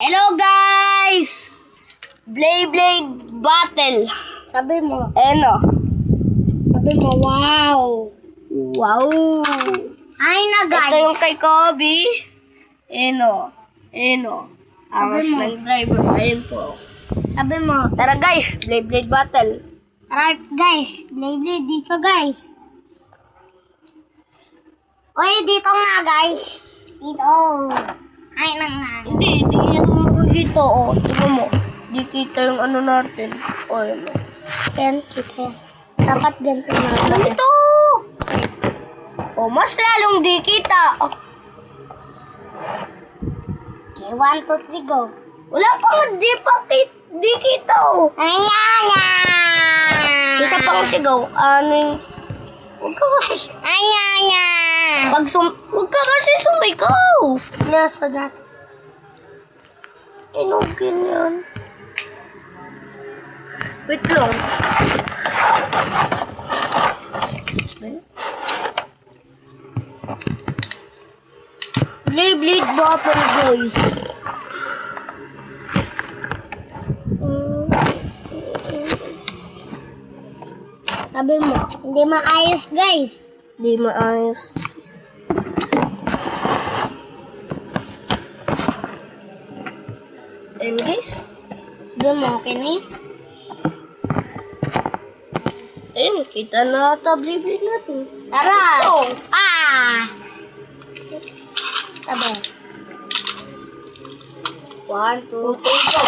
Hello guys! Blade battle. Sabi mo. Ano? Sabi mo, wow. Wow! Ay na guys. Ito yung kay Kobe. Ano? Angas Sabi mo. ng driver. Ayun po. Sabi mo. Tara guys, blade battle. Alright guys. Blade dito guys. Uy, dito nga guys. Dito. Ay na nga. Hindi yan makikita. O, tingnan mo. Di kita yung ano natin. O, yun. Yan, kita. Dapat ganito na. Ito! O, mas lalong di kita. O, Okay, 1, 2, 3, go. wala pang di kita. O. Ay nga nga. Isa pang sigaw. Ano yung... Huwag ka kasi... Ay nga nga. Huwag ka kasi sumigaw. Nasa natin. Inugin yan. Wait lang. Blade battle guys. Sabi mo, hindi maayos guys. Di maayos. And guys, Sabi mo, okay na yun? ayun, kita na ata blade natin. Tara! Ito. Sabi. 1, 2, 3, go.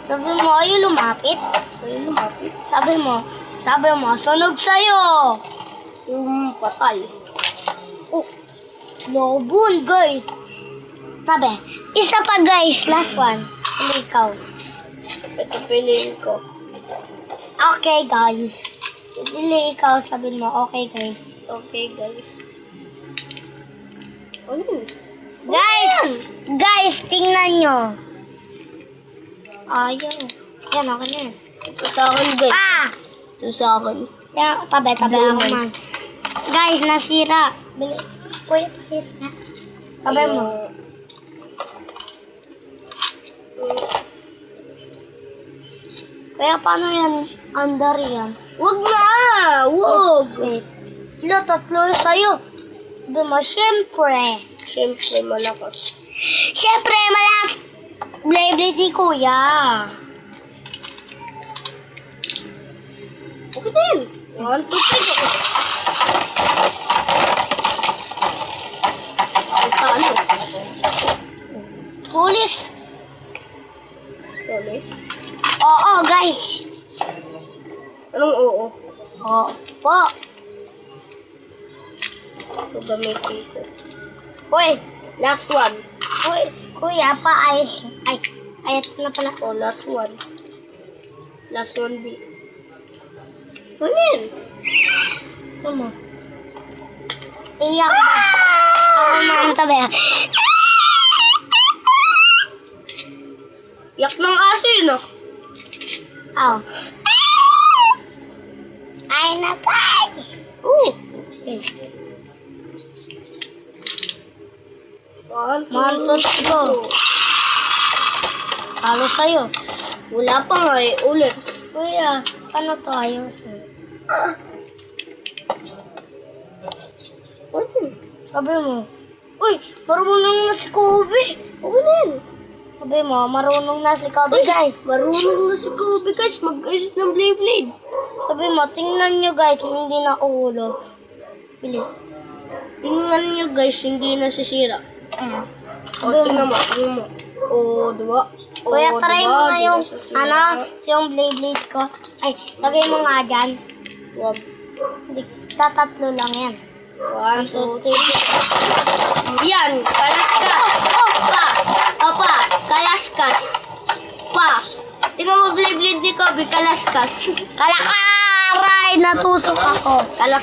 Sabi mo, ayaw lumapit. Ayun, lumapit. Sabi mo, sunog sa'yo. Patay. Oh, lobon, guys. Sabi, isa pa guys, last one. Hindi ikaw. Ito piliin ko. Okay guys. Hindi ikaw, sabi mo, okay guys. Okay, guys. Ano? Guys, tingnan nyo. Ayaw. Yan, okay na. Ito sa akin, guys. Ito sa akin. Yan, tabi ako man. Guys, nasira. Bili. Kuya, please na. Sabi mo. Kaya paano yan? Under yan. Wag na! Wag! Wait. Ilo, tatlo yung sa'yo. Sabi mo, syempre. Siyempre, malakas. Syempre, malakas. Blade ni kuya. Okay din. 1, 2, 3, go. Ang talo. Pulis. Tulis. Oo, guys. Anong oo? Oo. Po. Ito gamitin ko. Uy. Last one. Uy. Kuya, paayos. Ay, ito na pala. Oh, last one. Last one, B. Ano yun? Ano mo? Iyak ba? Ako man tabi. Yak ng aso yun, oh. Oh. Ay, napay. Okay. 1, 2, 1, 2, 3, go. Talo sa'yo. Wala pa nga eh. Ulit. Kuya, paano to ayos? Sabi mo, uy, marunong na si Kobe. Okay na yun. Sabi mo, marunong na si Kobe, guys. Marunong na si Kobe, guys. Mag-ayos ng blade. Sabi mo, tingnan nyo, guys, hindi na uhulog. Bili. Tingnan nyo, guys. Hindi nasisira. O, tingnan mo. O, diba? O, Kuya, try mo diba? nga Di yung, nasisira. yung blade ko. Ay, lagay mo nga dyan. Wag. Hindi, tatatlo lang yan. 1, 2, 3. Yan. Kalaskas. Pa. Kalaskas. Pa. Tingnan mo blade ni Kobe. Kalaskas. Kalakaray! Natusok ako. Kalas.